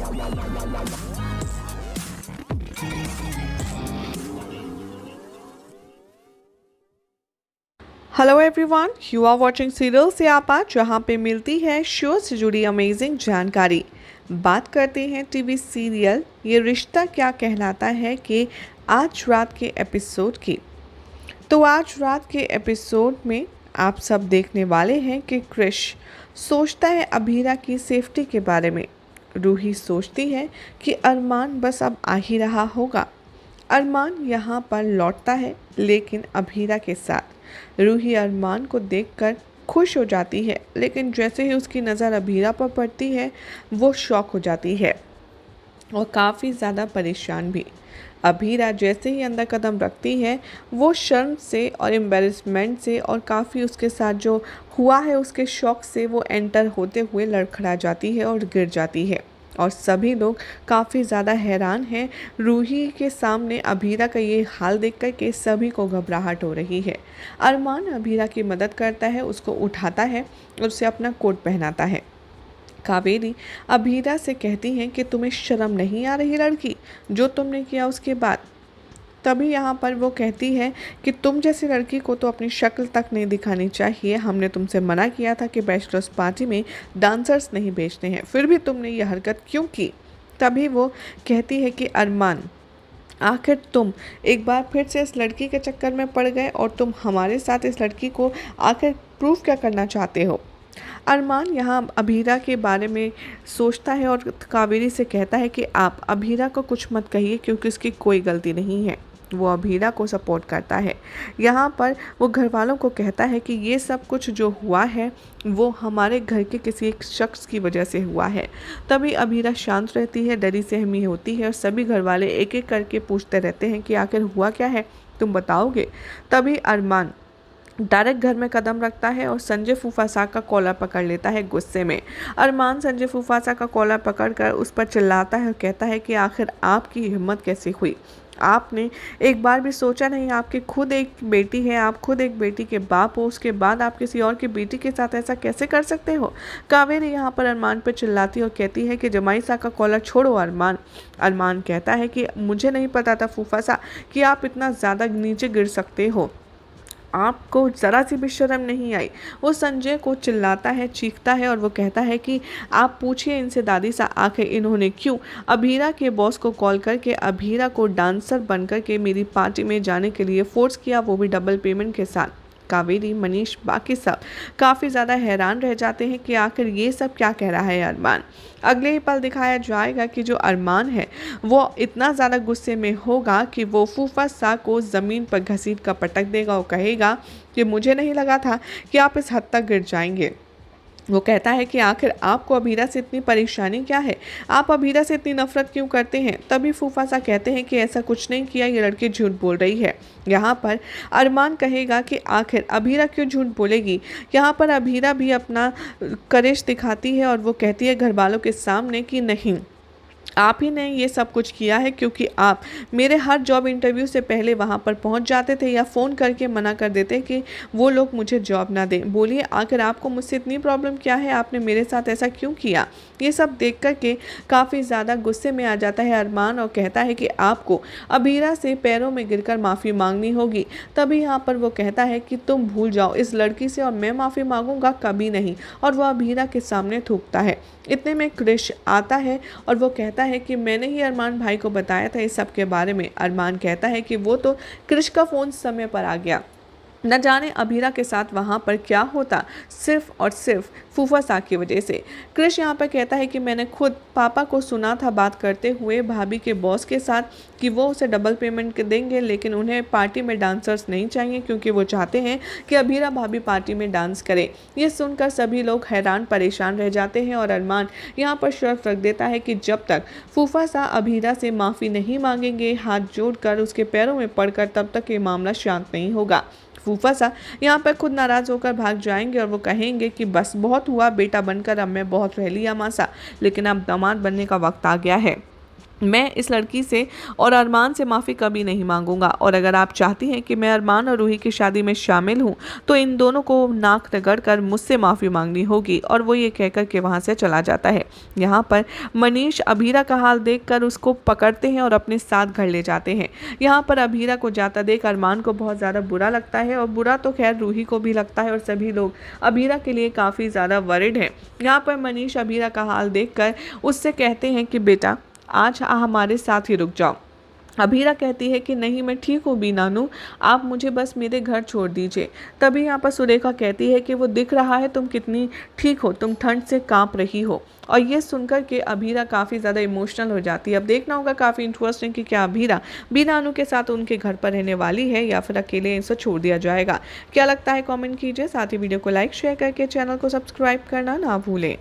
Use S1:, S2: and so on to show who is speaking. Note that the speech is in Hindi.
S1: Hello everyone, you are watching serial से आपा, जहां पे मिलती है शो से जुड़ी अमेजिंग जानकारी। बात करते हैं टीवी सीरियल ये रिश्ता क्या कहलाता है कि आज रात के एपिसोड की। तो आज रात के एपिसोड में आप सब देखने वाले हैं कि क्रिश सोचता है अभीरा की सेफ्टी के बारे में। रूही सोचती है कि अरमान बस अब आ ही रहा होगा। अरमान यहाँ पर लौटता है लेकिन अभीरा के साथ। रूही अरमान को देखकर खुश हो जाती है, लेकिन जैसे ही उसकी नज़र अभीरा पर पड़ती है वो शॉक हो जाती है और काफ़ी ज़्यादा परेशान भी। अभीरा जैसे ही अंदर कदम रखती है वो शर्म से और एम्बेरसमेंट से और काफ़ी उसके साथ जो हुआ है उसके शौक से वो एंटर होते हुए लड़खड़ा जाती है और गिर जाती है। और सभी लोग काफ़ी ज़्यादा हैरान हैं। रूही के सामने अभीरा का ये हाल देखकर के सभी को घबराहट हो रही है। अरमान अभीरा की मदद करता है, उसको उठाता है और उसे अपना कोट पहनाता है। कावेरी अभीरा से कहती हैं कि तुम्हें शर्म नहीं आ रही लड़की, जो तुमने किया उसके बाद। तभी यहाँ पर वो कहती है कि तुम जैसी लड़की को तो अपनी शक्ल तक नहीं दिखानी चाहिए। हमने तुमसे मना किया था कि बैचलर्स पार्टी में डांसर्स नहीं भेजते हैं, फिर भी तुमने ये हरकत क्यों की। तभी वो कहती है कि अरमान, आखिर तुम एक बार फिर से इस लड़की के चक्कर में पड़ गए और तुम हमारे साथ इस लड़की को आखिर प्रूफ क्या करना चाहते हो। अरमान यहाँ अभीरा के बारे में सोचता है और कावेरी से कहता है कि आप अभीरा को कुछ मत कहिए क्योंकि इसकी कोई गलती नहीं है। वो अभीरा को सपोर्ट करता है। यहाँ पर वो घर वालों को कहता है कि ये सब कुछ जो हुआ है वो हमारे घर के किसी एक शख्स की वजह से हुआ है। तभी अभीरा शांत रहती है, डरी सहमी होती है और सभी घर वाले एक एक करके पूछते रहते हैं कि आखिर हुआ क्या है, तुम बताओगे। तभी अरमान डायरेक्ट घर में कदम रखता है और संजय फूफासा का कॉलर पकड़ लेता है गुस्से में। अरमान संजय फूफासा का कॉलर पकड़कर उस पर चिल्लाता है और कहता है कि आखिर आपकी हिम्मत कैसे हुई। आपने एक बार भी सोचा नहीं, आपकी खुद एक बेटी है, आप खुद एक बेटी के बाप हो, उसके बाद आप किसी और की बेटी के साथ ऐसा कैसे कर सकते हो। कावेरी यहाँ पर अरमान पर चिल्लाती और कहती है कि जमाई सा का कॉलर छोड़ो अरमान। अरमान कहता है कि मुझे नहीं पता था फूफासा कि आप इतना ज़्यादा नीचे गिर सकते हो, आपको ज़रा सी भी शर्म नहीं आई। वो संजय को चिल्लाता है, चीखता है और वो कहता है कि आप पूछिए इनसे दादी सा आखिर इन्होंने क्यों अभीरा के बॉस को कॉल करके अभीरा को डांसर बनकर के मेरी पार्टी में जाने के लिए फोर्स किया, वो भी डबल पेमेंट के साथ। कावेरी, मनीष, बाकी सब काफ़ी ज़्यादा हैरान रह जाते हैं कि आखिर ये सब क्या कह रहा है अरमान। अगले ही पल दिखाया जाएगा कि जो अरमान है वो इतना ज़्यादा गुस्से में होगा कि वो फूफासा को ज़मीन पर घसीट कर पटक देगा और कहेगा कि मुझे नहीं लगा था कि आप इस हद तक गिर जाएंगे। वो कहता है कि आखिर आपको अभीरा से इतनी परेशानी क्या है, आप अभीरा से इतनी नफरत क्यों करते हैं। तभी फूफासा कहते हैं कि ऐसा कुछ नहीं किया, ये लड़की झूठ बोल रही है। यहाँ पर अरमान कहेगा कि आखिर अभीरा क्यों झूठ बोलेगी। यहाँ पर अभीरा भी अपना करेश दिखाती है और वो कहती है घर वालों के सामने कि नहीं, आप ही ने ये सब कुछ किया है क्योंकि आप मेरे हर जॉब इंटरव्यू से पहले वहाँ पर पहुँच जाते थे या फ़ोन करके मना कर देते कि वो लोग मुझे जॉब ना दें। बोलिए आखिर आपको मुझसे इतनी प्रॉब्लम क्या है, आपने मेरे साथ ऐसा क्यों किया। ये सब देख कर के काफ़ी ज़्यादा गुस्से में आ जाता है अरमान और कहता है कि आपको अभीरा से पैरों में गिरकर माफ़ी मांगनी होगी। तभी यहाँ पर वो कहता है कि तुम भूल जाओ इस लड़की से और मैं माफ़ी मांगूंगा कभी नहीं, और वह अभीरा के सामने थूकता है। इतने में क्रिश आता है और वो कहता है कि मैंने ही अरमान भाई को बताया था इस सब के बारे में। अरमान कहता है कि वो तो क्रिश का फ़ोन समय पर आ गया, न जाने अभीरा के साथ वहाँ पर क्या होता, सिर्फ और सिर्फ फूफासा की वजह से। क्रिश यहाँ पर कहता है कि मैंने खुद पापा को सुना था बात करते हुए भाभी के बॉस के साथ कि वो उसे डबल पेमेंट देंगे, लेकिन उन्हें पार्टी में डांसर्स नहीं चाहिए क्योंकि वो चाहते हैं कि अभीरा भाभी पार्टी में डांस करे। ये सुनकर सभी लोग हैरान परेशान रह जाते हैं और अरमान यहाँ पर शर्त रख देता है कि जब तक फूफासा अभीरा से माफ़ी नहीं मांगेंगे हाथ जोड़कर उसके पैरों में पड़कर, तब तक ये मामला शांत नहीं होगा। फूफासा यहाँ पर खुद नाराज़ होकर भाग जाएंगे और वो कहेंगे कि बस बहुत हुआ बेटा बनकर, अब मैं बहुत रह लिया मासा, लेकिन अब दामाद बनने का वक्त आ गया है। मैं इस लड़की से और अरमान से माफ़ी कभी नहीं मांगूंगा, और अगर आप चाहती हैं कि मैं अरमान और रूही की शादी में शामिल हूं तो इन दोनों को नाक रगड़ कर मुझसे माफ़ी मांगनी होगी। और वो ये कहकर के वहां से चला जाता है। यहाँ पर मनीष अभीरा का हाल देखकर उसको पकड़ते हैं और अपने साथ घर ले जाते हैं। यहाँ पर अभीरा को जाता देख अरमान को बहुत ज़्यादा बुरा लगता है, और बुरा तो खैर रूही को भी लगता है, और सभी लोग अभीरा के लिए काफ़ी ज़्यादा वरिड हैं। यहाँ पर मनीष अभीरा का हाल देखकर उससे कहते हैं कि बेटा आज हमारे साथ ही रुक जाओ। अभीरा कहती है कि नहीं, मैं ठीक हूँ बीनानू, आप मुझे बस मेरे घर छोड़ दीजिए। तभी यहाँ पर सुरेखा कहती है कि वो दिख रहा है तुम कितनी ठीक हो, तुम ठंड से कांप रही हो। और ये सुनकर के अभीरा काफ़ी ज़्यादा इमोशनल हो जाती है। अब देखना होगा काफ़ी इंटरेस्टिंग कि क्या अभीरा बीनानू के साथ उनके घर पर रहने वाली है या फिर अकेले इसे छोड़ दिया जाएगा। क्या लगता है कमेंट कीजिए, साथ ही वीडियो को लाइक शेयर करके चैनल को सब्सक्राइब करना ना भूलें।